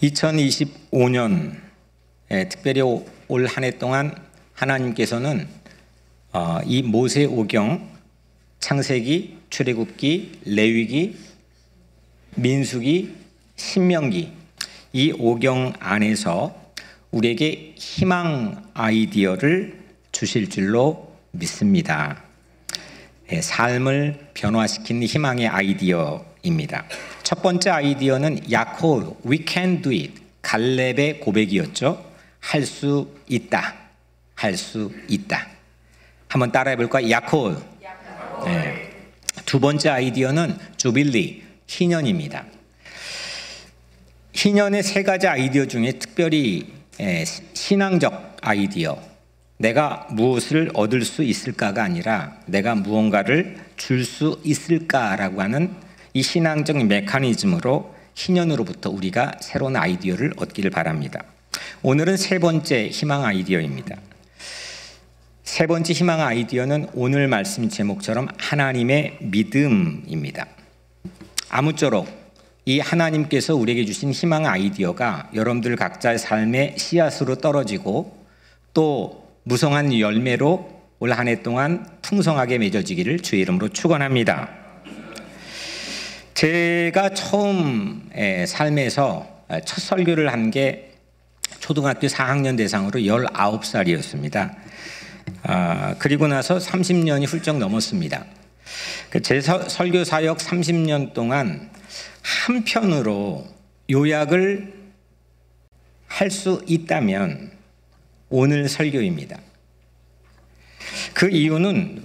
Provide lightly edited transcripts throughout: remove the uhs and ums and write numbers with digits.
2025년 특별히 올 한 해 동안 하나님께서는 이 모세오경, 창세기, 출애굽기, 레위기, 민수기, 신명기 이 오경 안에서 우리에게 희망 아이디어를 주실 줄로 믿습니다. 삶을 변화시키는 희망의 아이디어입니다. 첫 번째 아이디어는 야곱, we can do it. 갈렙의 고백이었죠. 할 수 있다. 할 수 있다. 한번 따라해 볼까요? 야곱. 네. 두 번째 아이디어는 주빌리, 희년입니다. 희년의 세 가지 아이디어 중에 특별히 신앙적 아이디어, 내가 무엇을 얻을 수 있을까가 아니라 내가 무언가를 줄 수 있을까라고 하는 이 신앙적 메커니즘으로 희년으로부터 우리가 새로운 아이디어를 얻기를 바랍니다. 오늘은 세 번째 희망 아이디어입니다. 세 번째 희망 아이디어는 오늘 말씀 제목처럼 하나님의 믿음입니다. 아무쪼록 이 하나님께서 우리에게 주신 희망 아이디어가 여러분들 각자의 삶의 씨앗으로 떨어지고 또 무성한 열매로 올 한 해 동안 풍성하게 맺어지기를 주의 이름으로 축원합니다. 제가 처음 삶에서 첫 설교를 한 게 초등학교 4학년 대상으로 19살이었습니다. 그리고 나서 30년이 훌쩍 넘었습니다. 제 설교 사역 30년 동안 한편으로 요약을 할 수 있다면 오늘 설교입니다. 그 이유는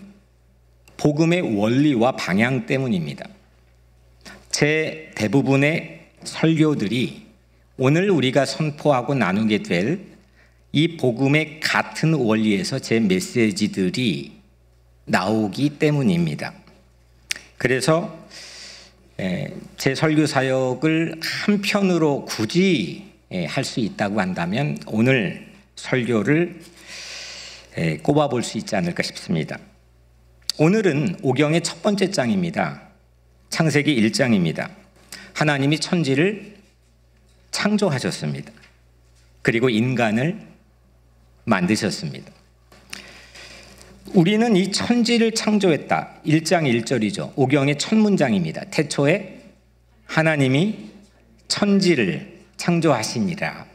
복음의 원리와 방향 때문입니다. 제 대부분의 설교들이 오늘 우리가 선포하고 나누게 될 이 복음의 같은 원리에서 제 메시지들이 나오기 때문입니다. 그래서 제 설교 사역을 한편으로 굳이 할 수 있다고 한다면 오늘 설교를 꼽아볼 수 있지 않을까 싶습니다. 오늘은 오경의 첫 번째 장입니다. 창세기 1장입니다. 하나님이 천지를 창조하셨습니다. 그리고 인간을 만드셨습니다. 우리는 이 천지를 창조했다. 1장 1절이죠. 오경의 첫 문장입니다. 태초에 하나님이 천지를 창조하시니라.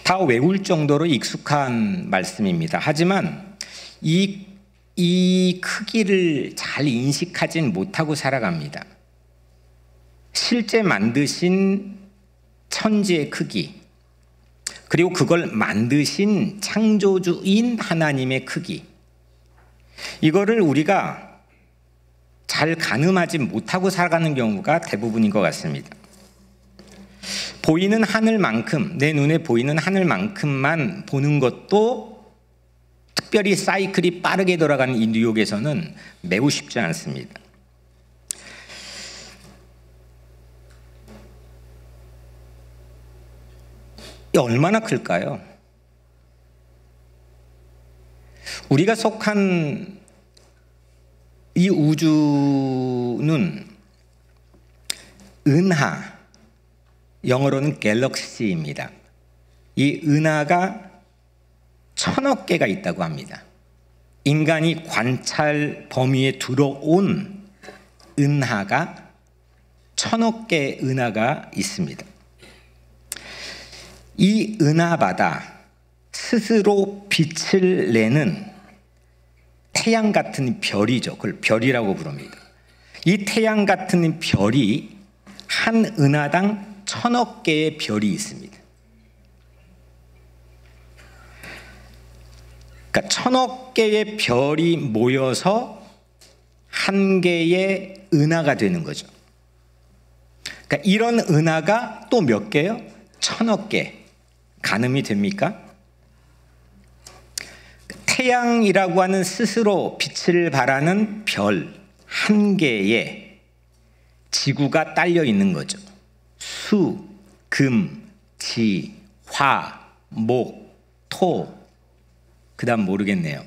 다 외울 정도로 익숙한 말씀입니다. 하지만 이 크기를 잘 인식하진 못하고 살아갑니다. 실제 만드신 천지의 크기, 그리고 그걸 만드신 창조주인 하나님의 크기, 이거를 우리가 잘 가늠하지 못하고 살아가는 경우가 대부분인 것 같습니다. 보이는 하늘만큼, 내 눈에 보이는 하늘만큼만 보는 것도 특별히 사이클이 빠르게 돌아가는 이 뉴욕에서는 매우 쉽지 않습니다. 얼마나 클까요? 우리가 속한 이 우주는 은하, 영어로는 갤럭시입니다. 이 은하가 1000억 개가 있다고 합니다. 인간이 관찰 범위에 들어온 은하가 1000억 개의 은하가 있습니다. 이 은하마다 스스로 빛을 내는 태양 같은 별이죠. 그걸 별이라고 부릅니다. 이 태양 같은 별이 한 은하당 1000억 개의 별이 있습니다. 그러니까 1000억 개의 별이 모여서 한 개의 은하가 되는 거죠. 그러니까 이런 은하가 또 몇 개요? 1000억 개. 가늠이 됩니까? 태양이라고 하는 스스로 빛을 발하는 별 한 개에 지구가 딸려 있는 거죠. 수, 금, 지, 화, 목, 토, 그 다음 모르겠네요.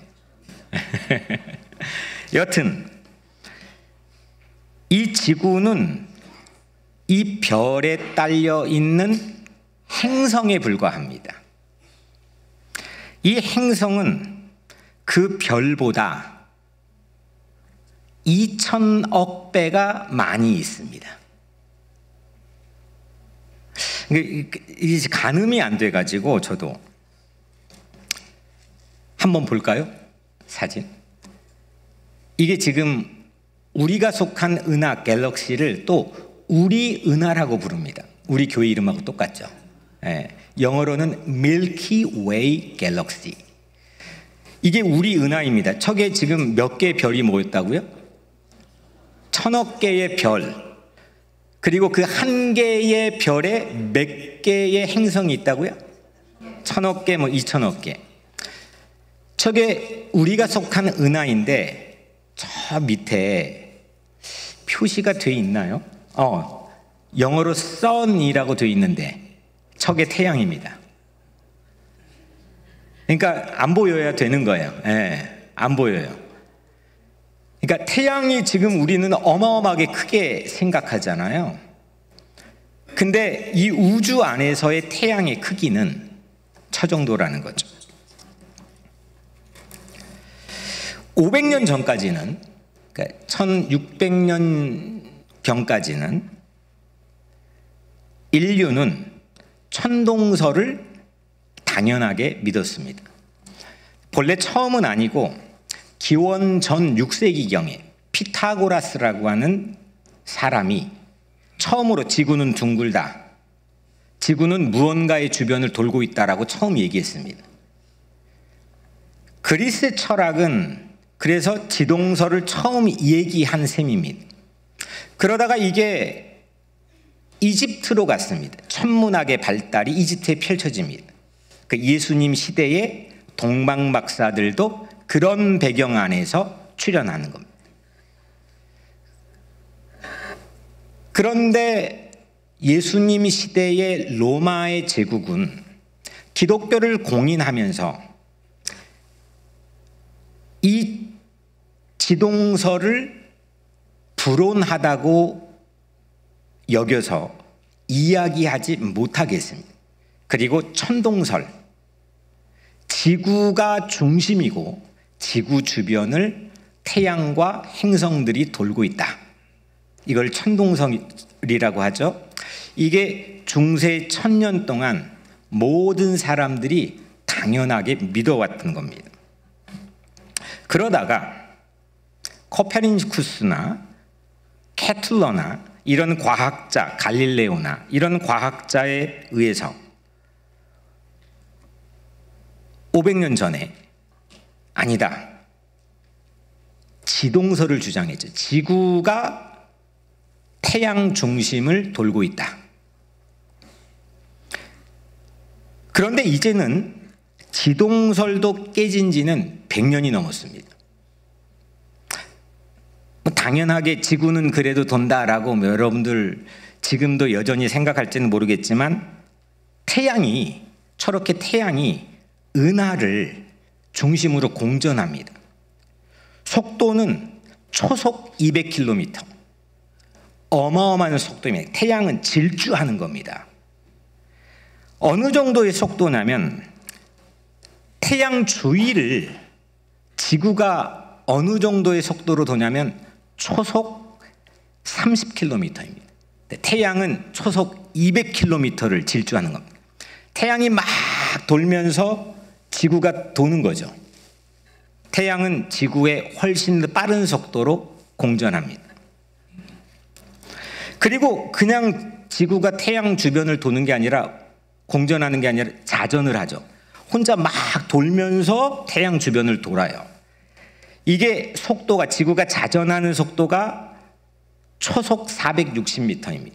여튼 이 지구는 이 별에 딸려 있는 행성에 불과합니다. 이 행성은 그 별보다 2천억 배가 많이 있습니다. 이게 가늠이 안 돼가지고 저도 한번 볼까요? 사진. 이게 지금 우리가 속한 은하 갤럭시를 또 우리 은하라고 부릅니다. 우리 교회 이름하고 똑같죠. 예, 영어로는 Milky Way Galaxy. 이게 우리 은하입니다. 저게 지금 몇 개의 별이 모였다고요? 1000억 개의 별. 그리고 그 한 개의 별에 몇 개의 행성이 있다고요? 1000억 개, 2000억 개. 저게 우리가 속한 은하인데 저 밑에 표시가 돼 있나요? 영어로 sun이라고 돼 있는데 저게 태양입니다. 그러니까 안 보여야 되는 거예요. 예, 안 보여요. 그러니까 태양이 지금 우리는 어마어마하게 크게 생각하잖아요. 근데 이 우주 안에서의 태양의 크기는 저 정도라는 거죠. 500년 전까지는, 그러니까 1600년 경까지는 인류는 천동설을 당연하게 믿었습니다. 본래 처음은 아니고 기원 전 6세기경에 피타고라스라고 하는 사람이 처음으로 지구는 둥글다, 지구는 무언가의 주변을 돌고 있다라고 처음 얘기했습니다. 그리스 철학은 그래서 지동설을 처음 얘기한 셈입니다. 그러다가 이게 이집트로 갔습니다. 천문학의 발달이 이집트에 펼쳐집니다. 그 예수님 시대의 동방 박사들도 그런 배경 안에서 출현하는 겁니다. 그런데 예수님 시대의 로마의 제국은 기독교를 공인하면서 이 지동설을 불온하다고 여겨서 이야기하지 못하게 했습니다. 그리고 천동설, 지구가 중심이고 지구 주변을 태양과 행성들이 돌고 있다, 이걸 천동설이라고 하죠. 이게 중세 1000년 동안 모든 사람들이 당연하게 믿어왔던 겁니다. 그러다가 코페르니쿠스나 케틀러나 이런 과학자, 갈릴레오나 이런 과학자에 의해서 500년 전에 아니다, 지동설을 주장했죠. 지구가 태양 중심을 돌고 있다. 그런데 이제는 지동설도 깨진 지는 100년이 넘었습니다. 당연하게 지구는 그래도 돈다라고 여러분들 지금도 여전히 생각할지는 모르겠지만, 저렇게 태양이 은하를 중심으로 공전합니다. 속도는 초속 200km. 어마어마한 속도입니다. 태양은 질주하는 겁니다. 어느 정도의 속도냐면 태양 주위를 지구가 어느 정도의 속도로 도냐면 초속 30km입니다. 태양은 초속 200km를 질주하는 겁니다. 태양이 막 돌면서 지구가 도는 거죠. 태양은 지구에 훨씬 더 빠른 속도로 공전합니다. 그리고 그냥 지구가 태양 주변을 도는 게 아니라, 공전하는 게 아니라 자전을 하죠. 혼자 막 돌면서 태양 주변을 돌아요. 이게 속도가, 지구가 자전하는 속도가 초속 460m입니다.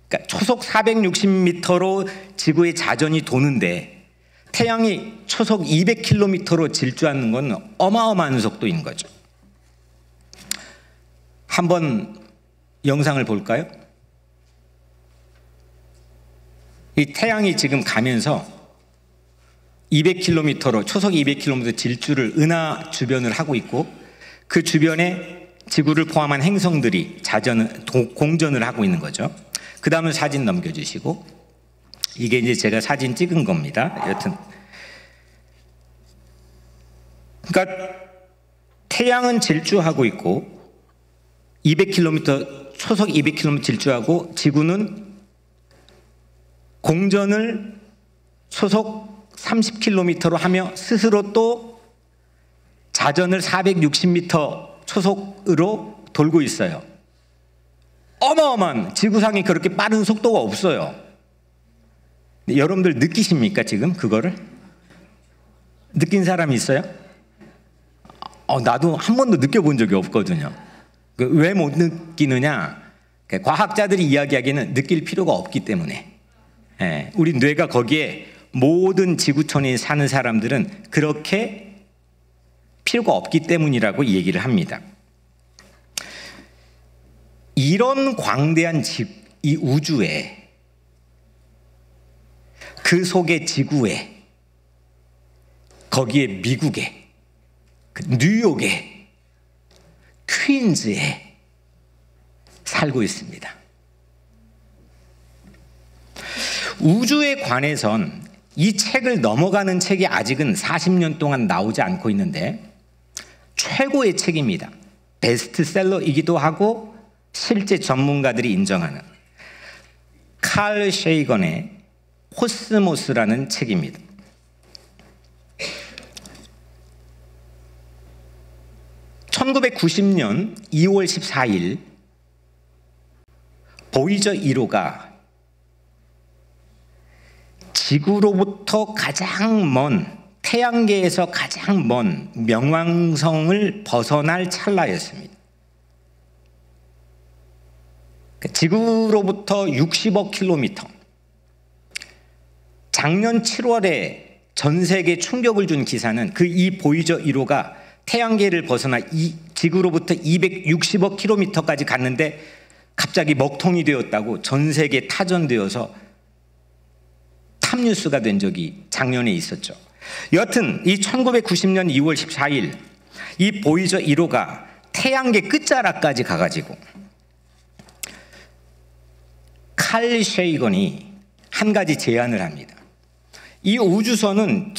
그러니까 초속 460m로 지구의 자전이 도는데 태양이 초속 200km로 질주하는 건 어마어마한 속도인 거죠. 한번 영상을 볼까요? 이 태양이 지금 가면서 200km로, 초속 200km 질주를 은하 주변을 하고 있고, 그 주변에 지구를 포함한 행성들이 공전을 하고 있는 거죠. 그 다음은 사진 넘겨주시고, 이게 이제 제가 사진 찍은 겁니다. 여튼 그러니까 태양은 질주하고 있고 200km 초속 200km 질주하고, 지구는 공전을 초속 30km로 하며 스스로 또 자전을 460m 초속으로 돌고 있어요. 어마어마한, 지구상에 그렇게 빠른 속도가 없어요. 여러분들 느끼십니까? 지금 그거를 느낀 사람이 있어요? 나도 한 번도 느껴본 적이 없거든요. 왜 못 느끼느냐? 과학자들이 이야기하기에는 느낄 필요가 없기 때문에. 우리 뇌가 거기에, 모든 지구촌에 사는 사람들은 그렇게 필요가 없기 때문이라고 얘기를 합니다. 이런 광대한 이 우주에, 그 속에 지구에, 거기에 미국에, 뉴욕에, 퀸즈에 살고 있습니다. 우주에 관해선 이 책을 넘어가는 책이 아직은 40년 동안 나오지 않고 있는데 최고의 책입니다. 베스트셀러이기도 하고 실제 전문가들이 인정하는 칼 셰이건의 코스모스라는 책입니다. (1990년 2월 14일) 보이저 1호가 지구로부터 가장 먼, 태양계에서 가장 먼 명왕성을 벗어날 찰나였습니다. 지구로부터 60억 킬로미터. 작년 7월에 전 세계에 충격을 준 기사는 이 보이저 1호가 태양계를 벗어나 지구로부터 260억 킬로미터까지 갔는데 갑자기 먹통이 되었다고 전 세계에 타전되어서 탑뉴스가 된 적이 작년에 있었죠. 여튼 이 1990년 2월 14일 이 보이저 1호가 태양계 끝자락까지 가가지고 칼 셰이건이 한 가지 제안을 합니다. 이 우주선은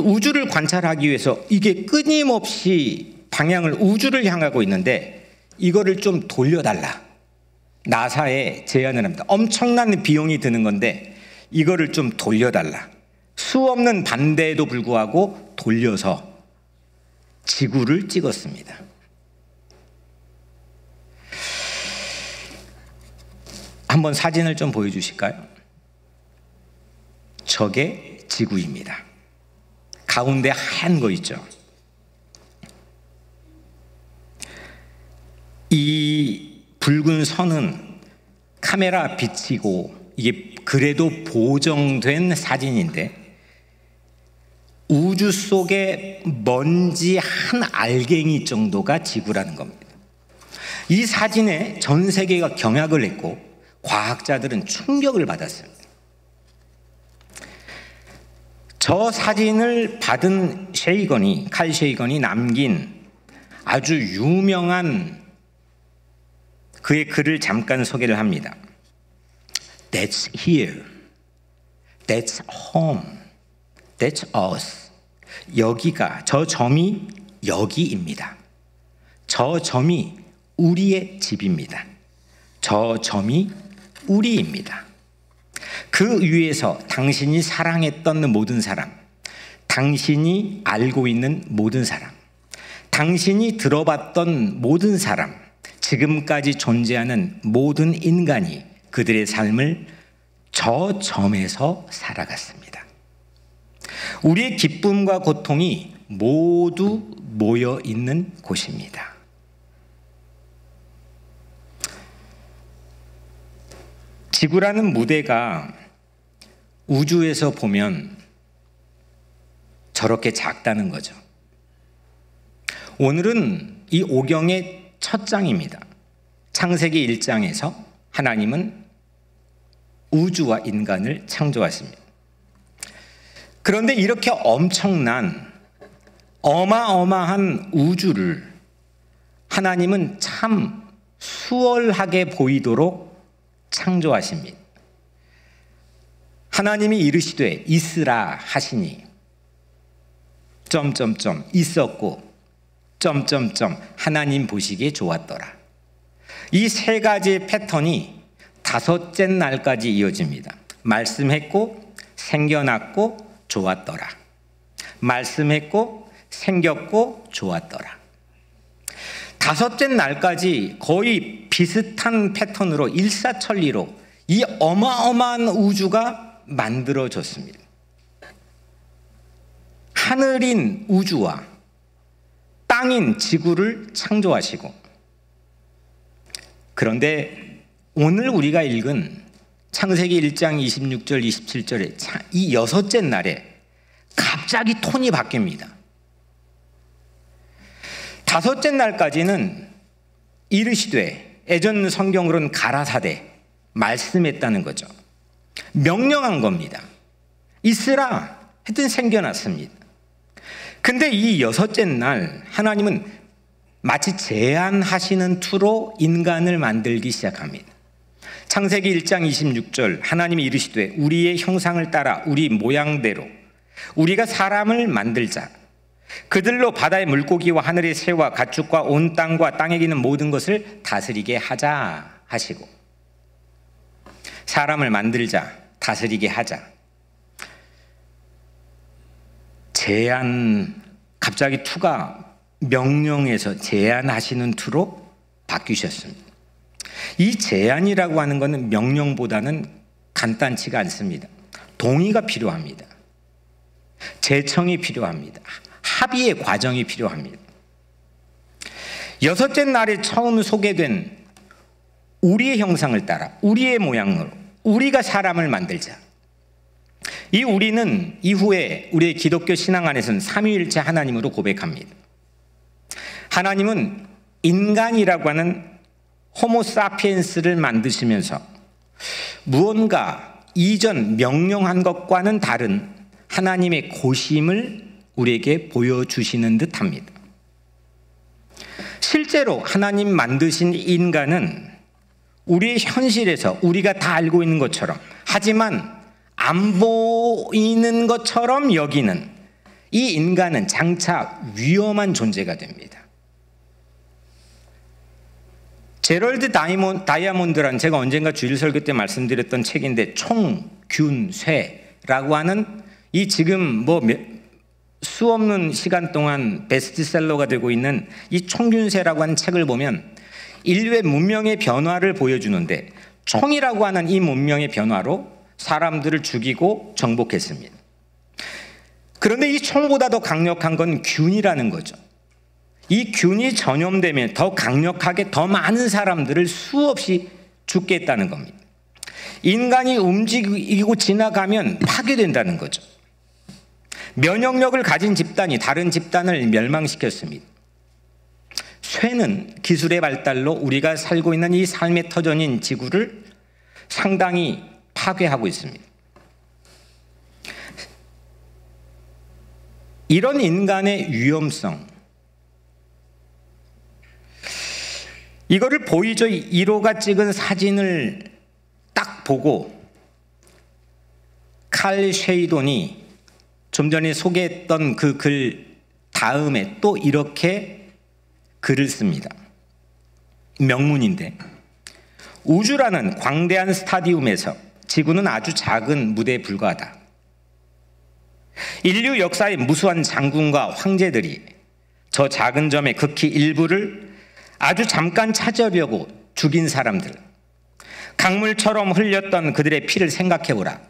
우주를 관찰하기 위해서 이게 끊임없이 방향을 우주를 향하고 있는데 이거를 좀 돌려달라. 나사에 제안을 합니다. 엄청난 비용이 드는 건데 이거를 좀 돌려달라. 수없는 반대에도 불구하고 돌려서 지구를 찍었습니다. 한번 사진을 좀 보여주실까요? 저게 지구입니다. 가운데 하얀 거 있죠? 이 붉은 선은 카메라 비치고 이게 그래도 보정된 사진인데 우주 속에 먼지 한 알갱이 정도가 지구라는 겁니다. 이 사진에 전 세계가 경악을 했고 과학자들은 충격을 받았습니다. 저 사진을 받은 칼 셰이건이 남긴 아주 유명한 그의 글을 잠깐 소개를 합니다. That's here. That's home. That's us. 여기가, 저 점이 여기입니다. 저 점이 우리의 집입니다. 저 점이 우리입니다. 그 위에서 당신이 사랑했던 모든 사람, 당신이 알고 있는 모든 사람, 당신이 들어봤던 모든 사람, 지금까지 존재하는 모든 인간이 그들의 삶을 저 점에서 살아갔습니다. 우리의 기쁨과 고통이 모두 모여 있는 곳입니다. 지구라는 무대가 우주에서 보면 저렇게 작다는 거죠. 오늘은 이 오경의 첫 장입니다. 창세기 1장에서 하나님은 우주와 인간을 창조하십니다. 그런데 이렇게 엄청난 어마어마한 우주를 하나님은 참 수월하게 보이도록 창조하십니다. 하나님이 이르시되 있으라 하시니 있었고 하나님 보시기에 좋았더라. 이 세 가지의 패턴이 다섯째 날까지 이어집니다. 말씀했고 생겨났고 좋았더라. 말씀했고 생겼고 좋았더라. 다섯째 날까지 거의 비슷한 패턴으로 일사천리로 이 어마어마한 우주가 만들어졌습니다. 하늘인 우주와 땅인 지구를 창조하시고, 그런데 오늘 우리가 읽은 창세기 1장 26절 27절에 이 여섯째 날에 갑자기 톤이 바뀝니다. 다섯째 날까지는 이르시되, 예전 성경으로는 가라사대, 말씀했다는 거죠. 명령한 겁니다. 있으라 했더니 생겨났습니다. 근데 이 여섯째 날 하나님은 마치 제안하시는 투로 인간을 만들기 시작합니다. 창세기 1장 26절 하나님이 이르시되 우리의 형상을 따라 우리 모양대로 우리가 사람을 만들자. 그들로 바다의 물고기와 하늘의 새와 가축과 온 땅과 땅에 기는 모든 것을 다스리게 하자 하시고, 사람을 만들자, 다스리게 하자. 제안, 갑자기 투가 명령에서 제안하시는 투로 바뀌셨습니다. 이 제안이라고 하는 것은 명령보다는 간단치가 않습니다. 동의가 필요합니다. 제청이 필요합니다. 합의의 과정이 필요합니다. 여섯째 날에 처음 소개된 우리의 형상을 따라 우리의 모양으로 우리가 사람을 만들자. 이 우리는 이후에 우리의 기독교 신앙 안에서는 삼위일체 하나님으로 고백합니다. 하나님은 인간이라고 하는 호모사피엔스를 만드시면서 무언가 이전 명령한 것과는 다른 하나님의 고심을 우리에게 보여주시는 듯합니다. 실제로 하나님 만드신 인간은 우리의 현실에서 우리가 다 알고 있는 것처럼, 하지만 안 보이는 것처럼 여기는 이 인간은 장차 위험한 존재가 됩니다. 제럴드 다이아몬드라는, 제가 언젠가 주일 설교 때 말씀드렸던 책인데, 총균쇠라고 하는 이 지금 수없는 시간 동안 베스트셀러가 되고 있는 이 총균쇠라고 하는 책을 보면 인류의 문명의 변화를 보여주는데, 총이라고 하는 이 문명의 변화로 사람들을 죽이고 정복했습니다. 그런데 이 총보다 더 강력한 건 균이라는 거죠. 이 균이 전염되면 더 강력하게 더 많은 사람들을 수없이 죽게 했다는 겁니다. 인간이 움직이고 지나가면 파괴된다는 거죠. 면역력을 가진 집단이 다른 집단을 멸망시켰습니다. 쇠는 기술의 발달로 우리가 살고 있는 이 삶의 터전인 지구를 상당히 파괴하고 있습니다. 이런 인간의 위험성, 이거를 보이저 1호가 찍은 사진을 딱 보고 칼 쉐이돈이 좀 전에 소개했던 그 글 다음에 또 이렇게 글을 씁니다. 명문인데, 우주라는 광대한 스타디움에서 지구는 아주 작은 무대에 불과하다. 인류 역사의 무수한 장군과 황제들이 저 작은 점의 극히 일부를 아주 잠깐 찾으려고 죽인 사람들, 강물처럼 흘렸던 그들의 피를 생각해보라.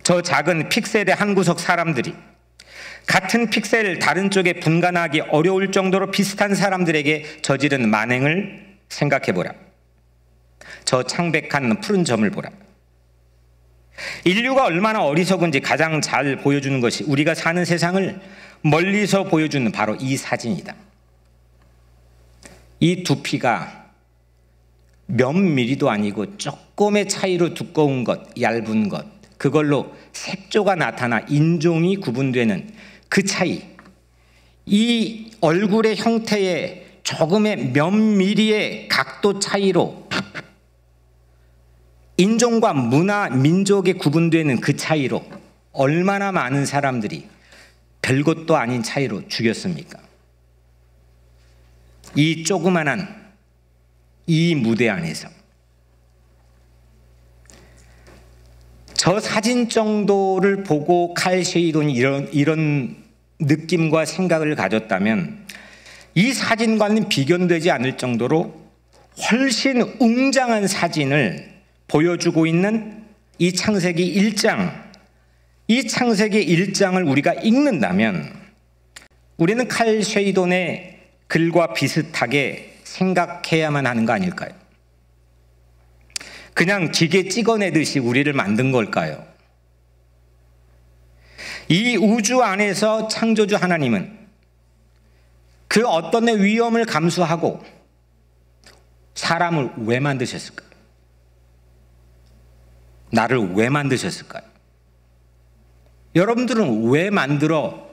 저 작은 픽셀의 한 구석 사람들이 같은 픽셀 다른 쪽에 분간하기 어려울 정도로 비슷한 사람들에게 저지른 만행을 생각해보라. 저 창백한 푸른 점을 보라. 인류가 얼마나 어리석은지 가장 잘 보여주는 것이 우리가 사는 세상을 멀리서 보여주는 바로 이 사진이다. 이 두피가 몇 미리도 아니고 조금의 차이로 두꺼운 것, 얇은 것, 그걸로 색조가 나타나 인종이 구분되는 그 차이, 이 얼굴의 형태의 조금의 몇 미리의 각도 차이로 인종과 문화, 민족에 구분되는 그 차이로 얼마나 많은 사람들이 별것도 아닌 차이로 죽였습니까? 이 조그만한 이 무대 안에서 저 사진 정도를 보고 칼 쉐이돈이 이런 느낌과 생각을 가졌다면 이 사진과는 비견되지 않을 정도로 훨씬 웅장한 사진을 보여주고 있는 이 창세기 1장, 이 창세기 1장을 우리가 읽는다면 우리는 칼 쉐이돈의 글과 비슷하게 생각해야만 하는 거 아닐까요? 그냥 기계 찍어내듯이 우리를 만든 걸까요? 이 우주 안에서 창조주 하나님은 그 어떤 위험을 감수하고 사람을 왜 만드셨을까요? 나를 왜 만드셨을까요? 여러분들은 왜 만들어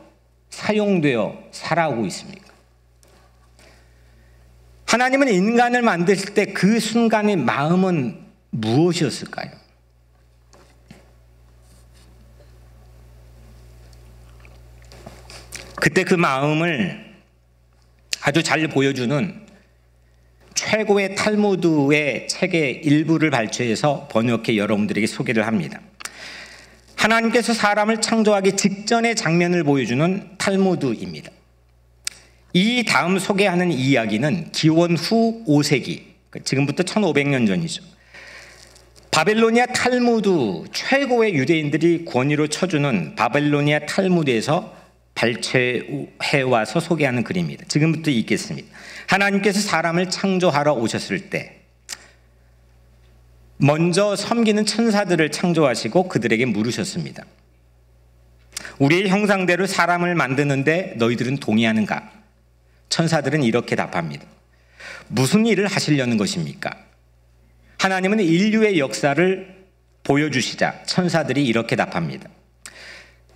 사용되어 살아오고 있습니까? 하나님은 인간을 만드실 때 그 순간의 마음은 무엇이었을까요? 그때 그 마음을 아주 잘 보여주는 최고의 탈무드의 책의 일부를 발췌해서 번역해 여러분들에게 소개를 합니다. 하나님께서 사람을 창조하기 직전의 장면을 보여주는 탈무드입니다. 이 다음 소개하는 이야기는 기원 후 5세기, 지금부터 1500년 전이죠. 바벨로니아 탈무드, 최고의 유대인들이 권위로 쳐주는 바벨로니아 탈무드에서 발췌해와서 소개하는 글입니다. 지금부터 읽겠습니다. 하나님께서 사람을 창조하러 오셨을 때 먼저 섬기는 천사들을 창조하시고 그들에게 물으셨습니다. 우리의 형상대로 사람을 만드는데 너희들은 동의하는가? 천사들은 이렇게 답합니다. 무슨 일을 하시려는 것입니까? 하나님은 인류의 역사를 보여주시자 천사들이 이렇게 답합니다.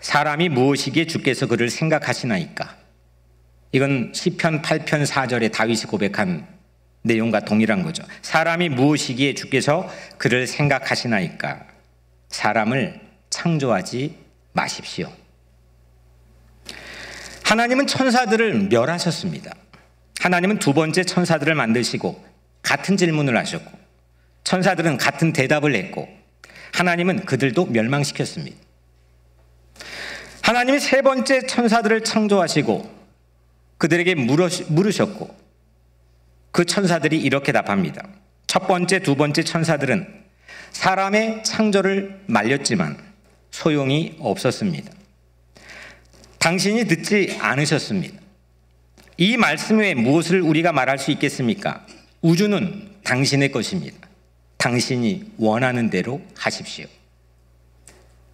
사람이 무엇이기에 주께서 그를 생각하시나이까? 이건 시편 8편 4절에 다윗이 고백한 내용과 동일한 거죠. 사람이 무엇이기에 주께서 그를 생각하시나이까? 사람을 창조하지 마십시오. 하나님은 천사들을 멸하셨습니다. 하나님은 두 번째 천사들을 만드시고 같은 질문을 하셨고 천사들은 같은 대답을 했고 하나님은 그들도 멸망시켰습니다. 하나님이 세 번째 천사들을 창조하시고 그들에게 물으셨고 그 천사들이 이렇게 답합니다. 첫 번째, 두 번째 천사들은 사람의 창조를 말렸지만 소용이 없었습니다. 당신이 듣지 않으셨습니다. 이 말씀 외에 무엇을 우리가 말할 수 있겠습니까? 우주는 당신의 것입니다. 당신이 원하는 대로 하십시오.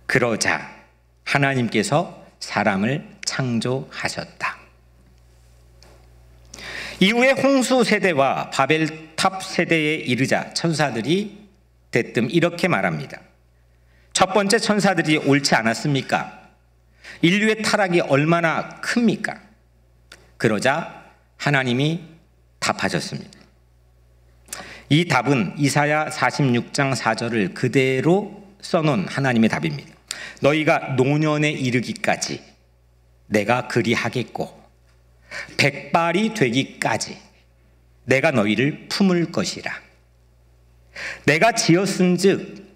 그러자 하나님께서 사람을 창조하셨다. 이후에 홍수 세대와 바벨탑 세대에 이르자 천사들이 대뜸 이렇게 말합니다. 첫 번째 천사들이 옳지 않았습니까? 인류의 타락이 얼마나 큽니까? 그러자 하나님이 답하셨습니다. 이 답은 이사야 46장 4절을 그대로 써놓은 하나님의 답입니다. 너희가 노년에 이르기까지 내가 그리하겠고 백발이 되기까지 내가 너희를 품을 것이라. 내가 지었은즉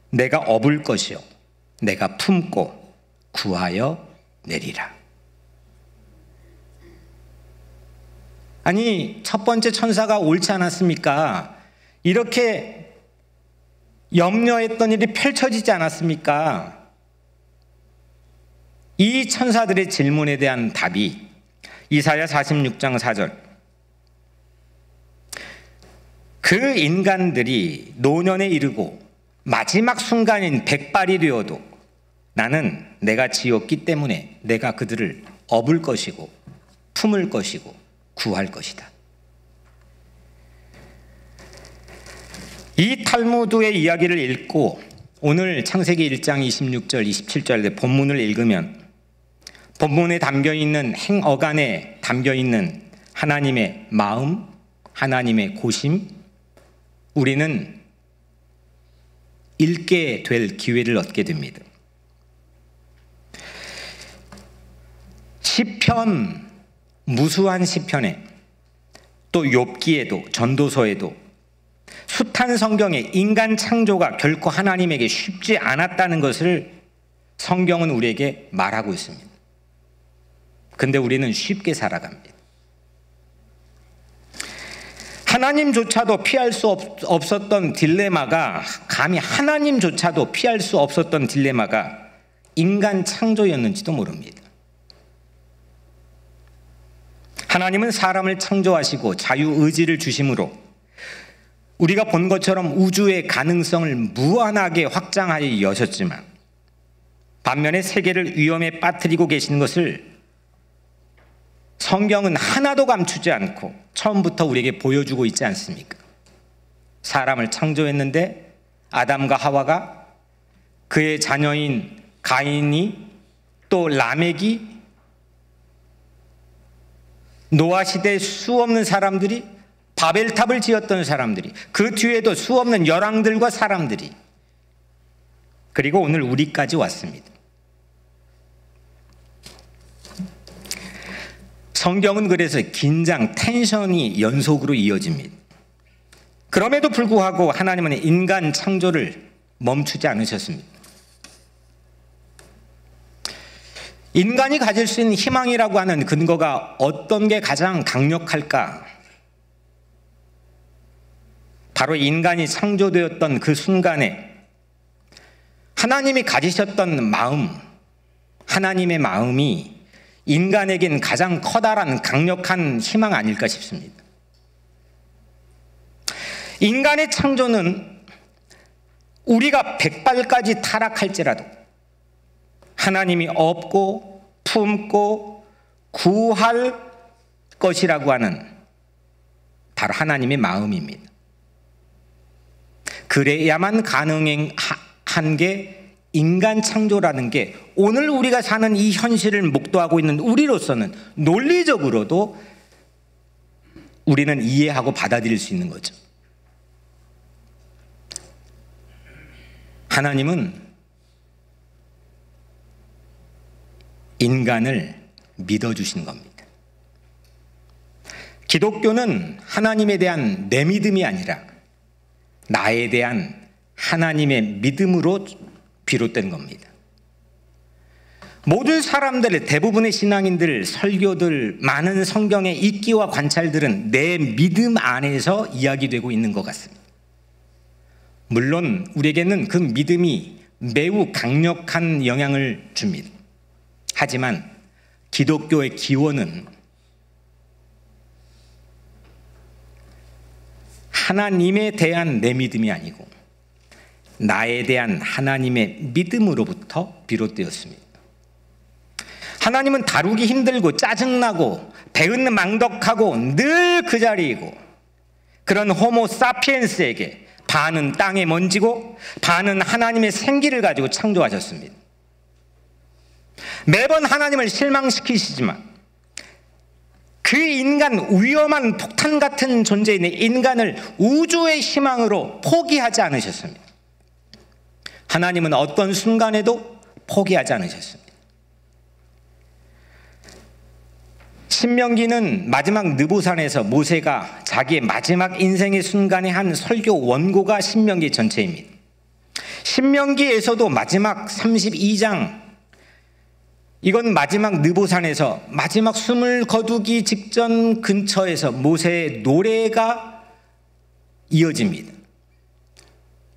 내가 업을 것이요 내가 품고 구하여 내리라. 아니, 첫 번째 천사가 옳지 않았습니까? 이렇게 염려했던 일이 펼쳐지지 않았습니까? 이 천사들의 질문에 대한 답이 이사야 46장 4절. 그 인간들이 노년에 이르고 마지막 순간인 백발이 되어도 나는 내가 지었기 때문에 내가 그들을 업을 것이고 품을 것이고 구할 것이다. 이 탈무드의 이야기를 읽고 오늘 창세기 1장 26절 27절의 본문을 읽으면 본문에 담겨있는 행어간에 담겨있는 하나님의 마음, 하나님의 고심, 우리는 읽게 될 기회를 얻게 됩니다. 시편, 무수한 시편에 또 욥기에도 전도서에도 숱한 성경에 인간 창조가 결코 하나님에게 쉽지 않았다는 것을 성경은 우리에게 말하고 있습니다. 근데 우리는 쉽게 살아갑니다. 하나님조차도 피할 수 없었던 딜레마가, 감히 하나님조차도 피할 수 없었던 딜레마가 인간 창조였는지도 모릅니다. 하나님은 사람을 창조하시고 자유의지를 주심으로 우리가 본 것처럼 우주의 가능성을 무한하게 확장하여 여셨지만, 반면에 세계를 위험에 빠뜨리고 계신 것을 성경은 하나도 감추지 않고 처음부터 우리에게 보여주고 있지 않습니까? 사람을 창조했는데 아담과 하와가, 그의 자녀인 가인이, 또 라멕이, 노아 시대에 수없는 사람들이, 바벨탑을 지었던 사람들이, 그 뒤에도 수없는 열왕들과 사람들이, 그리고 오늘 우리까지 왔습니다. 성경은 그래서 긴장, 텐션이 연속으로 이어집니다. 그럼에도 불구하고 하나님은 인간 창조를 멈추지 않으셨습니다. 인간이 가질 수 있는 희망이라고 하는 근거가 어떤 게 가장 강력할까? 바로 인간이 창조되었던 그 순간에 하나님이 가지셨던 마음, 하나님의 마음이 인간에겐 가장 커다란 강력한 희망 아닐까 싶습니다. 인간의 창조는 우리가 백발까지 타락할지라도 하나님이 업고 품고 구할 것이라고 하는 바로 하나님의 마음입니다. 그래야만 가능한 게 인간 창조라는 게 오늘 우리가 사는 이 현실을 목도하고 있는 우리로서는 논리적으로도 우리는 이해하고 받아들일 수 있는 거죠. 하나님은 인간을 믿어주신 겁니다. 기독교는 하나님에 대한 내 믿음이 아니라 나에 대한 하나님의 믿음으로 비롯된 겁니다. 모든 사람들, 대부분의 신앙인들, 설교들, 많은 성경의 읽기와 관찰들은 내 믿음 안에서 이야기되고 있는 것 같습니다. 물론 우리에게는 그 믿음이 매우 강력한 영향을 줍니다. 하지만 기독교의 기원은 하나님에 대한 내 믿음이 아니고 나에 대한 하나님의 믿음으로부터 비롯되었습니다. 하나님은 다루기 힘들고 짜증나고 배은망덕하고 늘 그 자리이고, 그런 호모 사피엔스에게 반은 땅의 먼지고 반은 하나님의 생기를 가지고 창조하셨습니다. 매번 하나님을 실망시키시지만 그 인간, 위험한 폭탄 같은 존재인 인간을 우주의 희망으로 포기하지 않으셨습니다. 하나님은 어떤 순간에도 포기하지 않으셨습니다. 신명기는 마지막 느보산에서 모세가 자기의 마지막 인생의 순간에 한 설교 원고가 신명기 전체입니다. 신명기에서도 마지막 32장, 이건 마지막 느보산에서 마지막 숨을 거두기 직전 근처에서 모세의 노래가 이어집니다.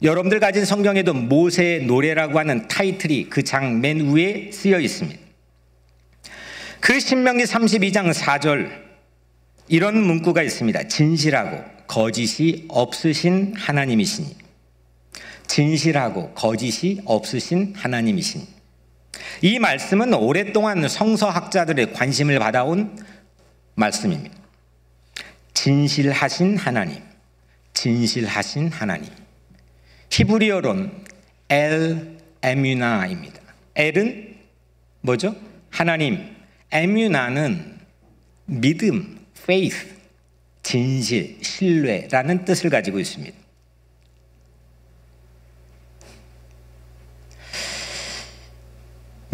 여러분들 가진 성경에도 모세의 노래라고 하는 타이틀이 그 장 맨 위에 쓰여 있습니다. 그 신명기 32장 4절, 이런 문구가 있습니다. 진실하고 거짓이 없으신 하나님이시니. 진실하고 거짓이 없으신 하나님이시니. 이 말씀은 오랫동안 성서학자들의 관심을 받아온 말씀입니다. 진실하신 하나님, 진실하신 하나님. 히브리어로는 엘 에뮤나입니다. 엘은 뭐죠? 하나님. 에뮤나는 믿음, faith, 진실, 신뢰라는 뜻을 가지고 있습니다.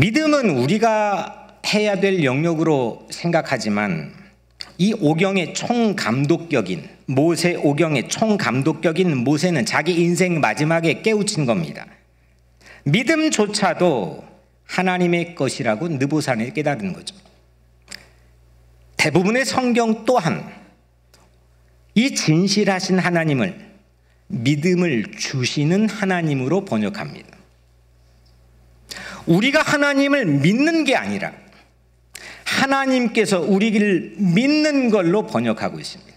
믿음은 우리가 해야 될 영역으로 생각하지만 이 오경의 총감독격인 모세, 오경의 총감독격인 모세는 자기 인생 마지막에 깨우친 겁니다. 믿음조차도 하나님의 것이라고 느부산이 깨달은 거죠. 대부분의 성경 또한 이 진실하신 하나님을 믿음을 주시는 하나님으로 번역합니다. 우리가 하나님을 믿는 게 아니라 하나님께서 우리를 믿는 걸로 번역하고 있습니다.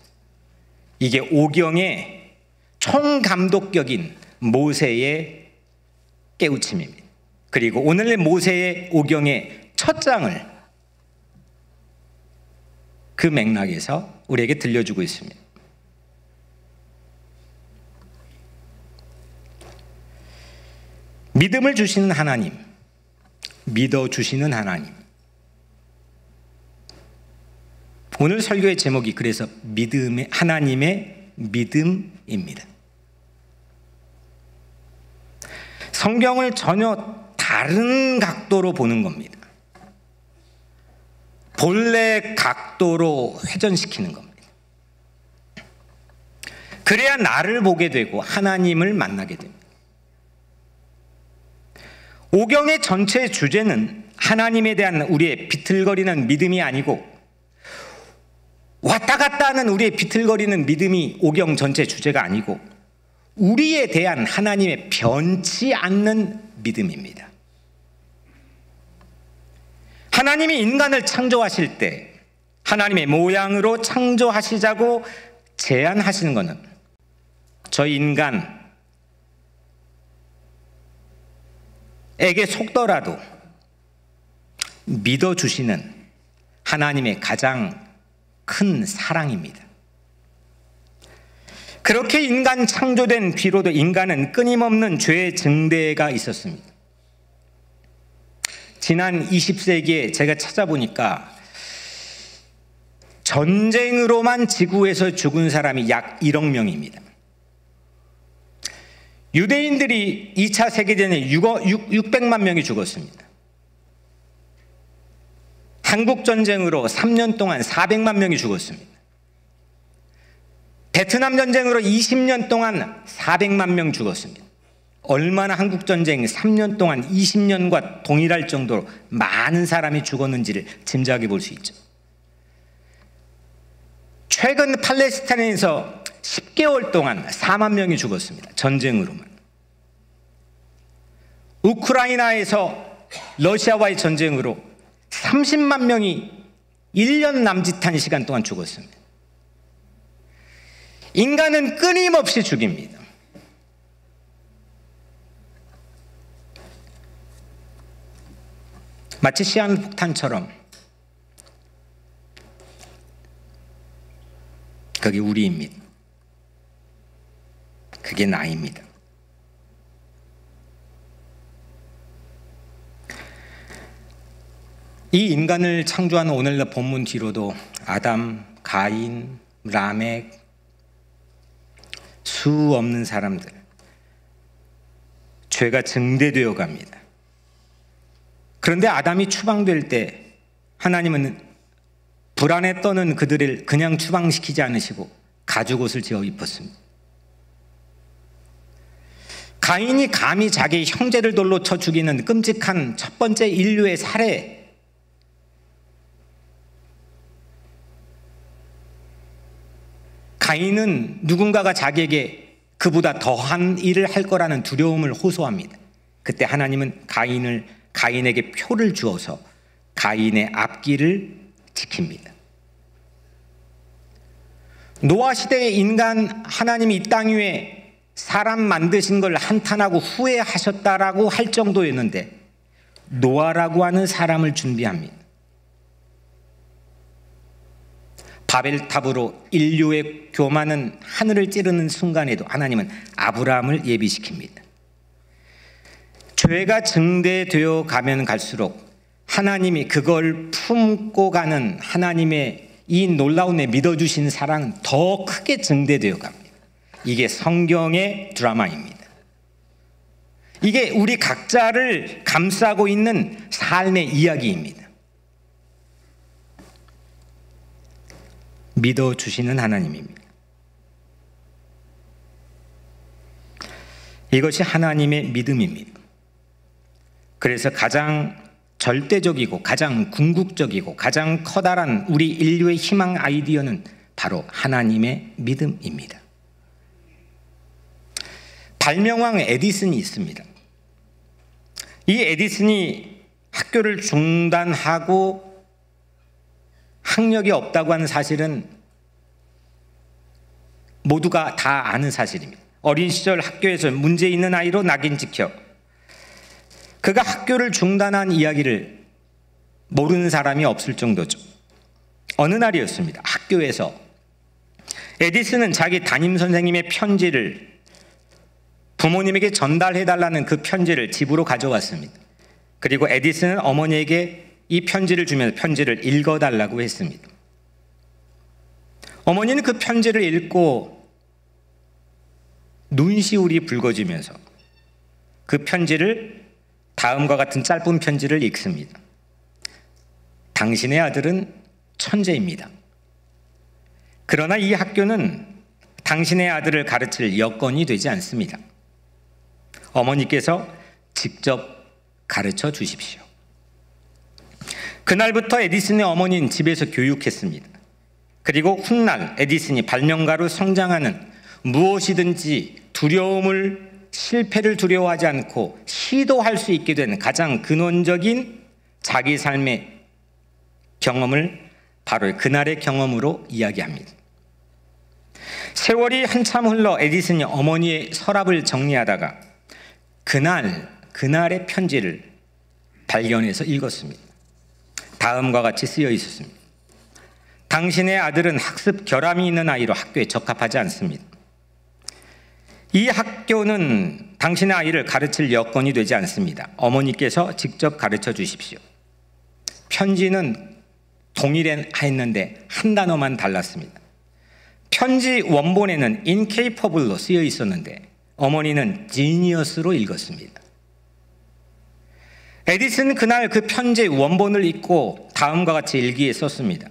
이게 오경의 총감독격인 모세의 깨우침입니다. 그리고 오늘 모세의 오경의 첫 장을 그 맥락에서 우리에게 들려주고 있습니다. 믿음을 주시는 하나님, 믿어주시는 하나님. 오늘 설교의 제목이 그래서 믿음의, 하나님의 믿음입니다. 성경을 전혀 다른 각도로 보는 겁니다. 본래 각도로 회전시키는 겁니다. 그래야 나를 보게 되고 하나님을 만나게 됩니다. 오경의 전체 주제는 하나님에 대한 우리의 비틀거리는 믿음이 아니고 왔다 갔다 하는 우리의 비틀거리는 믿음이 오경 전체 주제가 아니고 우리에 대한 하나님의 변치 않는 믿음입니다. 하나님이 인간을 창조하실 때 하나님의 모양으로 창조하시자고 제안하시는 것은 저희 인간 에게 속더라도 믿어주시는 하나님의 가장 큰 사랑입니다. 그렇게 인간 창조된 뒤로도 인간은 끊임없는 죄의 증대가 있었습니다. 지난 20세기에 제가 찾아보니까 전쟁으로만 지구에서 죽은 사람이 약 1억 명입니다. 유대인들이 2차 세계대전에 600만 명이 죽었습니다. 한국전쟁으로 3년 동안 400만 명이 죽었습니다. 베트남 전쟁으로 20년 동안 400만 명 죽었습니다. 얼마나 한국전쟁이 3년 동안 20년과 동일할 정도로 많은 사람이 죽었는지를 짐작해 볼 수 있죠. 최근 팔레스타인에서 10개월 동안 4만 명이 죽었습니다. 전쟁으로만. 우크라이나에서 러시아와의 전쟁으로 30만 명이 1년 남짓한 시간 동안 죽었습니다. 인간은 끊임없이 죽입니다. 마치 시한폭탄처럼 그게 우리입니다. 그게 나입니다. 이 인간을 창조하는 오늘날 본문 뒤로도 아담, 가인, 라멕, 수 없는 사람들, 죄가 증대되어 갑니다. 그런데 아담이 추방될 때 하나님은 불안에 떠는 그들을 그냥 추방시키지 않으시고 가죽옷을 지어 입혔습니다. 가인이 감히 자기 형제를 돌로 쳐 죽이는 끔찍한 첫 번째 인류의 살해, 가인은 누군가가 자기에게 그보다 더한 일을 할 거라는 두려움을 호소합니다. 그때 하나님은 가인에게 표를 주어서 가인의 앞길을 지킵니다. 노아 시대의 인간, 하나님이 이 땅 위에 사람 만드신 걸 한탄하고 후회하셨다라고 할 정도였는데 노아라고 하는 사람을 준비합니다. 바벨탑으로 인류의 교만은 하늘을 찌르는 순간에도 하나님은 아브라함을 예비시킵니다. 죄가 증대되어 가면 갈수록 하나님이 그걸 품고 가는 하나님의 이 놀라운 믿어주신 사랑은 더 크게 증대되어 갑니다. 이게 성경의 드라마입니다. 이게 우리 각자를 감싸고 있는 삶의 이야기입니다. 믿어주시는 하나님입니다. 이것이 하나님의 믿음입니다. 그래서 가장 절대적이고 가장 궁극적이고 가장 커다란 우리 인류의 희망 아이디어는 바로 하나님의 믿음입니다. 발명왕 에디슨이 있습니다. 이 에디슨이 학교를 중단하고 학력이 없다고 하는 사실은 모두가 다 아는 사실입니다. 어린 시절 학교에서 문제 있는 아이로 낙인 찍혀 그가 학교를 중단한 이야기를 모르는 사람이 없을 정도죠. 어느 날이었습니다. 학교에서 에디슨은 자기 담임 선생님의 편지를 부모님에게 전달해달라는 그 편지를 집으로 가져왔습니다. 그리고 에디슨은 어머니에게 이 편지를 주면서 편지를 읽어달라고 했습니다. 어머니는 그 편지를 읽고 눈시울이 붉어지면서 그 편지를 다음과 같은 짧은 편지를 읽습니다. 당신의 아들은 천재입니다. 그러나 이 학교는 당신의 아들을 가르칠 여건이 되지 않습니다. 어머니께서 직접 가르쳐 주십시오. 그날부터 에디슨의 어머니는 집에서 교육했습니다. 그리고 훗날 에디슨이 발명가로 성장하는 무엇이든지 실패를 두려워하지 않고 시도할 수 있게 된 가장 근원적인 자기 삶의 경험을 바로 그날의 경험으로 이야기합니다. 세월이 한참 흘러 에디슨이 어머니의 서랍을 정리하다가 그날의 편지를 발견해서 읽었습니다. 다음과 같이 쓰여 있었습니다. 당신의 아들은 학습 결함이 있는 아이로 학교에 적합하지 않습니다. 이 학교는 당신의 아이를 가르칠 여건이 되지 않습니다. 어머니께서 직접 가르쳐 주십시오. 편지는 동일했는데 한 단어만 달랐습니다. 편지 원본에는 incapable로 쓰여 있었는데 어머니는 genius로 읽었습니다. 에디슨은 그날 그 편지의 원본을 읽고 다음과 같이 일기에 썼습니다.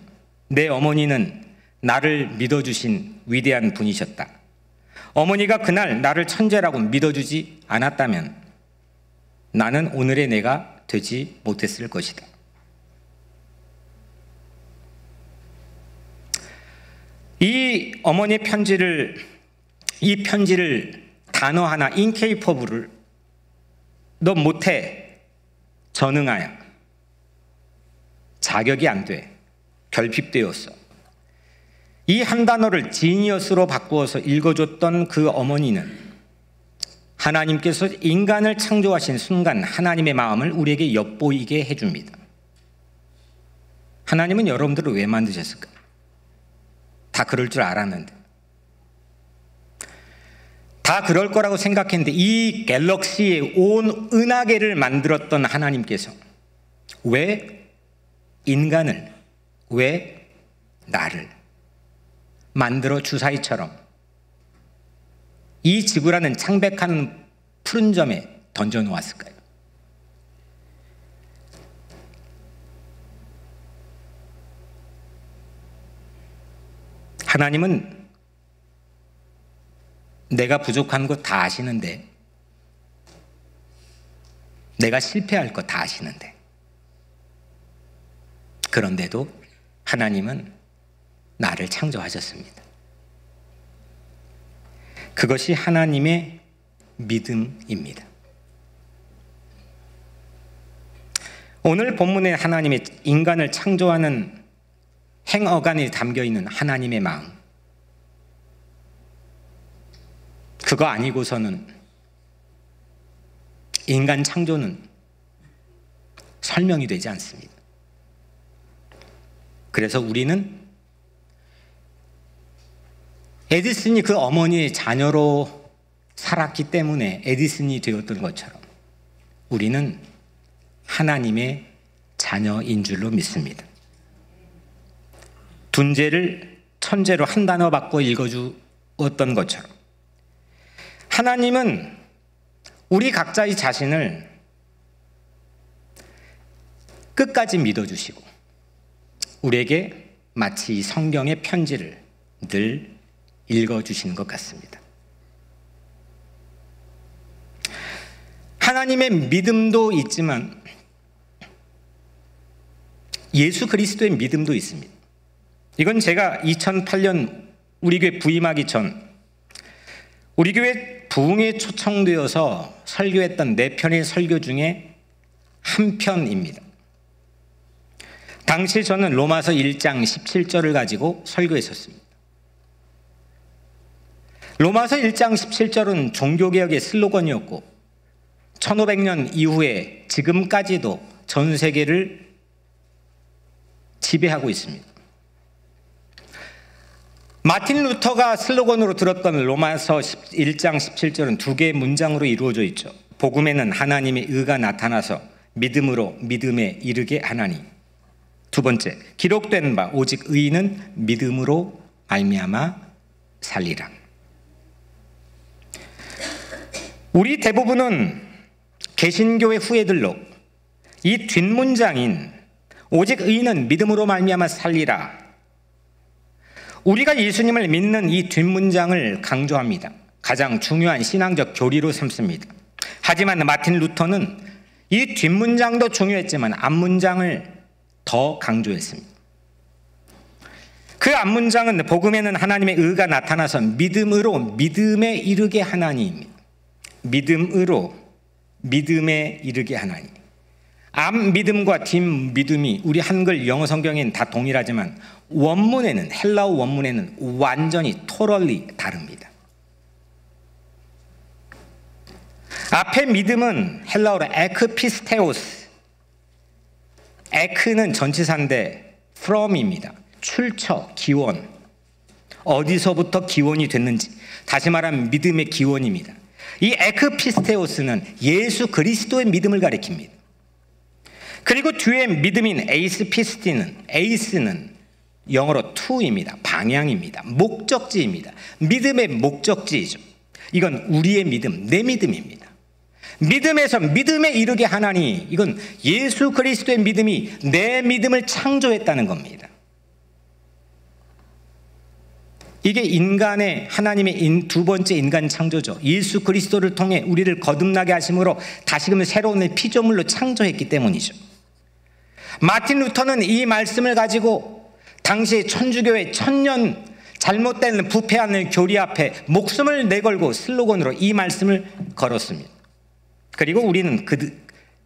내 어머니는 나를 믿어주신 위대한 분이셨다. 어머니가 그날 나를 천재라고 믿어주지 않았다면 나는 오늘의 내가 되지 못했을 것이다. 이 어머니의 이 편지를 단어 하나 incapable를 너 못해, 전응하여 자격이 안 돼, 결핍되었어. 이 한 단어를 지니어스로 바꾸어서 읽어줬던 그 어머니는 하나님께서 인간을 창조하신 순간 하나님의 마음을 우리에게 엿보이게 해줍니다. 하나님은 여러분들을 왜 만드셨을까? 다 그럴 줄 알았는데, 다 그럴 거라고 생각했는데 이 갤럭시의 온 은하계를 만들었던 하나님께서 왜 인간을, 왜 나를 만들어 주사위처럼 이 지구라는 창백한 푸른 점에 던져 놓았을까요? 하나님은 내가 부족한 거 다 아시는데, 내가 실패할 거 다 아시는데, 그런데도 하나님은 나를 창조하셨습니다. 그것이 하나님의 믿음입니다. 오늘 본문에 하나님의 인간을 창조하는 행어간이 담겨있는 하나님의 마음, 그거 아니고서는 인간 창조는 설명이 되지 않습니다. 그래서 우리는 에디슨이 그 어머니의 자녀로 살았기 때문에 에디슨이 되었던 것처럼 우리는 하나님의 자녀인 줄로 믿습니다. 둔재를 천재로 한 단어 바꿔 읽어주었던 것처럼 하나님은 우리 각자의 자신을 끝까지 믿어주시고 우리에게 마치 이 성경의 편지를 늘 읽어주시는 것 같습니다. 하나님의 믿음도 있지만 예수 그리스도의 믿음도 있습니다. 이건 제가 2008년 우리 교회 부임하기 전 우리 교회 부흥에 초청되어서 설교했던 4편의 설교 중에 한 편입니다. 당시 저는 로마서 1장 17절을 가지고 설교했었습니다. 로마서 1장 17절은 종교개혁의 슬로건이었고 1500년 이후에 지금까지도 전 세계를 지배하고 있습니다. 마틴 루터가 슬로건으로 들었던 로마서 1장 17절은 2개의 문장으로 이루어져 있죠. 복음에는 하나님의 의가 나타나서 믿음으로 믿음에 이르게 하나니. 두 번째, 기록된 바 오직 의인은 믿음으로 말미암아 살리라. 우리 대부분은 개신교의 후예들로 이 뒷문장인 오직 의인은 믿음으로 말미암아 살리라, 우리가 예수님을 믿는 이 뒷문장을 강조합니다. 가장 중요한 신앙적 교리로 삼습니다. 하지만 마틴 루터는 이 뒷문장도 중요했지만 앞문장을 더 강조했습니다. 그 앞문장은 복음에는 하나님의 의가 나타나서 믿음으로 믿음에 이르게 하나니입니다. 믿음으로 믿음에 이르게 하나니. 앞 믿음과 뒷 믿음이 우리 한글 영어 성경에는 다 동일하지만 원문에는, 헬라어 원문에는 완전히 totally 다릅니다. 앞에 믿음은 헬라어로 에크피스테오스, 에크는 전치사인데 from입니다. 출처, 기원, 어디서부터 기원이 됐는지, 다시 말하면 믿음의 기원입니다. 이 에크피스테오스는 예수 그리스도의 믿음을 가리킵니다. 그리고 뒤에 믿음인 에이스는 영어로 to입니다. 방향입니다. 목적지입니다. 믿음의 목적지이죠. 이건 우리의 믿음, 내 믿음입니다. 믿음에서 믿음에 이르게 하나니, 이건 예수 그리스도의 믿음이 내 믿음을 창조했다는 겁니다. 이게 인간의, 하나님의 두 번째 인간 창조죠. 예수 그리스도를 통해 우리를 거듭나게 하심으로 다시금 새로운 피조물로 창조했기 때문이죠. 마틴 루터는 이 말씀을 가지고 당시 천주교의 천년 잘못된 부패하는 교리 앞에 목숨을 내걸고 슬로건으로 이 말씀을 걸었습니다. 그리고 우리는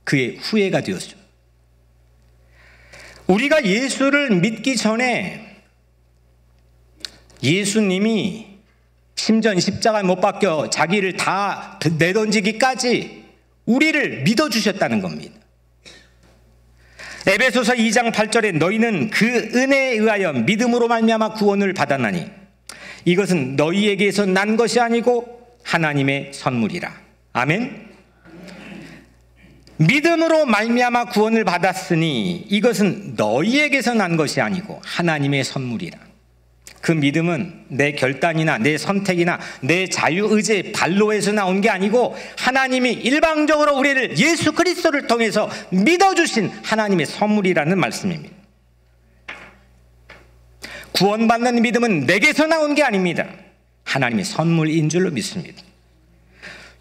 그의 후예가 되었죠. 우리가 예수를 믿기 전에 예수님이 심지어 십자가에 못 박혀 자기를 다 내던지기까지 우리를 믿어주셨다는 겁니다. 에베소서 2장 8절에 너희는 그 은혜에 의하여 믿음으로 말미암아 구원을 받았나니 이것은 너희에게서 난 것이 아니고 하나님의 선물이라. 아멘. 믿음으로 말미암아 구원을 받았으니 이것은 너희에게서 난 것이 아니고 하나님의 선물이라. 그 믿음은 내 결단이나 내 선택이나 내 자유의지의 발로에서 나온 게 아니고 하나님이 일방적으로 우리를 예수 그리스도를 통해서 믿어주신 하나님의 선물이라는 말씀입니다. 구원받는 믿음은 내게서 나온 게 아닙니다. 하나님의 선물인 줄로 믿습니다.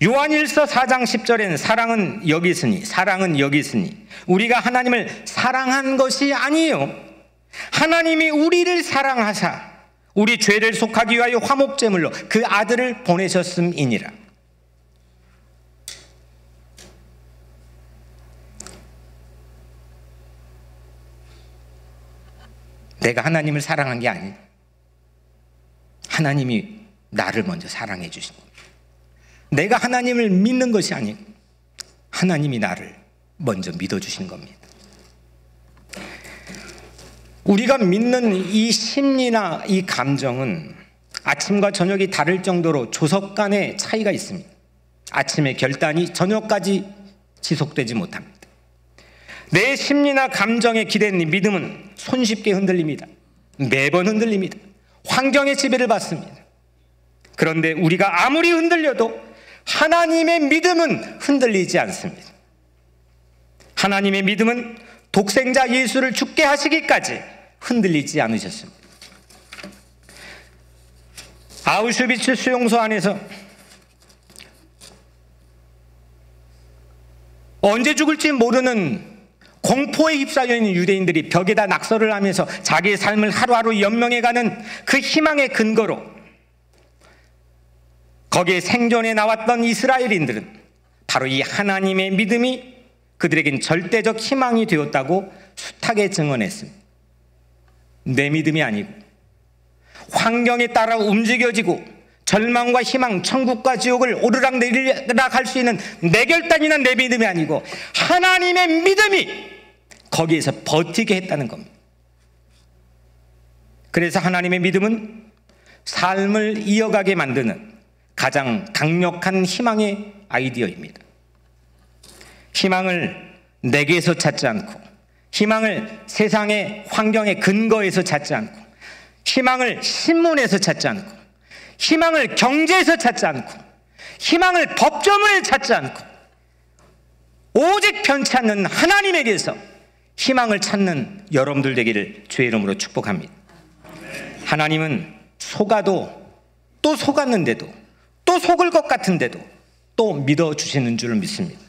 요한일서 4장 10절에는 사랑은 여기 있으니 우리가 하나님을 사랑한 것이 아니에요. 하나님이 우리를 사랑하사 우리 죄를 속하기 위하여 화목제물로 그 아들을 보내셨음이니라. 내가 하나님을 사랑한 게 아니에요. 하나님이 나를 먼저 사랑해 주신 겁니다. 내가 하나님을 믿는 것이 아니고 하나님이 나를 먼저 믿어주신 겁니다. 우리가 믿는 이 심리나 이 감정은 아침과 저녁이 다를 정도로 조석 간의 차이가 있습니다. 아침의 결단이 저녁까지 지속되지 못합니다. 내 심리나 감정에 기댄 믿음은 손쉽게 흔들립니다. 매번 흔들립니다. 환경의 지배를 받습니다. 그런데 우리가 아무리 흔들려도 하나님의 믿음은 흔들리지 않습니다. 하나님의 믿음은 독생자 예수를 죽게 하시기까지 흔들리지 않으셨습니다. 아우슈비츠 수용소 안에서 언제 죽을지 모르는 공포에 휩싸여 있는 유대인들이 벽에다 낙서를 하면서 자기의 삶을 하루하루 연명해가는 그 희망의 근거로 거기에 생존해 나왔던 이스라엘인들은 바로 이 하나님의 믿음이 그들에겐 절대적 희망이 되었다고 숱하게 증언했습니다. 내 믿음이 아니고 환경에 따라 움직여지고 절망과 희망, 천국과 지옥을 오르락 내리락 할 수 있는 내 결단이나 내 믿음이 아니고 하나님의 믿음이 거기에서 버티게 했다는 겁니다. 그래서 하나님의 믿음은 삶을 이어가게 만드는 가장 강력한 희망의 아이디어입니다. 희망을 내게서 찾지 않고, 희망을 세상의 환경의 근거에서 찾지 않고, 희망을 신문에서 찾지 않고, 희망을 경제에서 찾지 않고, 희망을 법조문에 찾지 않고, 오직 변치 않는 하나님에게서 희망을 찾는 여러분들 되기를 주의 이름으로 축복합니다. 하나님은 속아도 또 속았는데도 또 속을 것 같은데도 또 믿어주시는 줄을 믿습니다.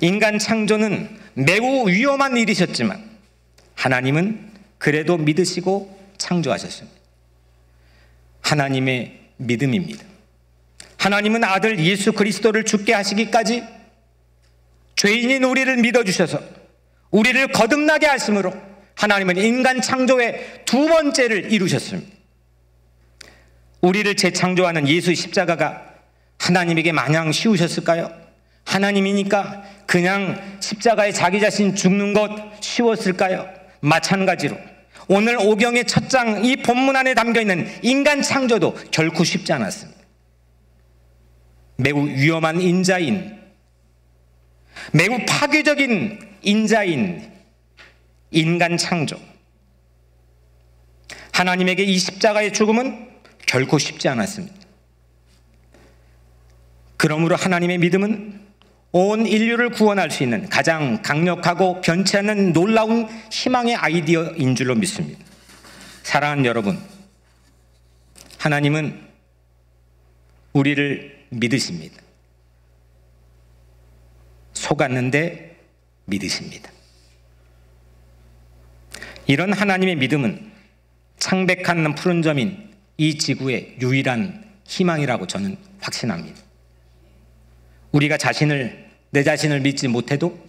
인간 창조는 매우 위험한 일이셨지만 하나님은 그래도 믿으시고 창조하셨습니다. 하나님의 믿음입니다. 하나님은 아들 예수 그리스도를 죽게 하시기까지 죄인인 우리를 믿어주셔서 우리를 거듭나게 하심으로 하나님은 인간 창조의 두 번째를 이루셨습니다. 우리를 재창조하는 예수 십자가가 하나님에게 마냥 쉬우셨을까요? 하나님이니까 그냥 십자가에 자기 자신 죽는 것 쉬웠을까요? 마찬가지로 오늘 오경의 첫 장 이 본문 안에 담겨있는 인간 창조도 결코 쉽지 않았습니다. 매우 위험한 인자인, 매우 파괴적인 인자인 인간 창조, 하나님에게 이 십자가의 죽음은 결코 쉽지 않았습니다. 그러므로 하나님의 믿음은 온 인류를 구원할 수 있는 가장 강력하고 변치 않는 놀라운 희망의 아이디어인 줄로 믿습니다. 사랑하는 여러분, 하나님은 우리를 믿으십니다. 속았는데 믿으십니다. 이런 하나님의 믿음은 창백한 푸른 점인 이 지구의 유일한 희망이라고 저는 확신합니다. 우리가 내 자신을 믿지 못해도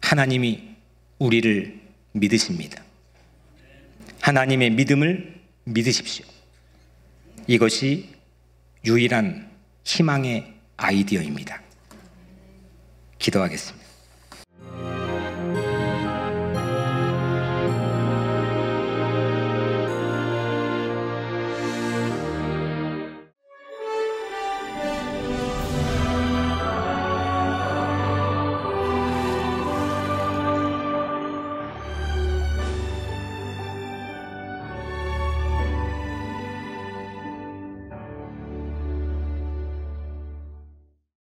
하나님이 우리를 믿으십니다. 하나님의 믿음을 믿으십시오. 이것이 유일한 희망의 아이디어입니다. 기도하겠습니다.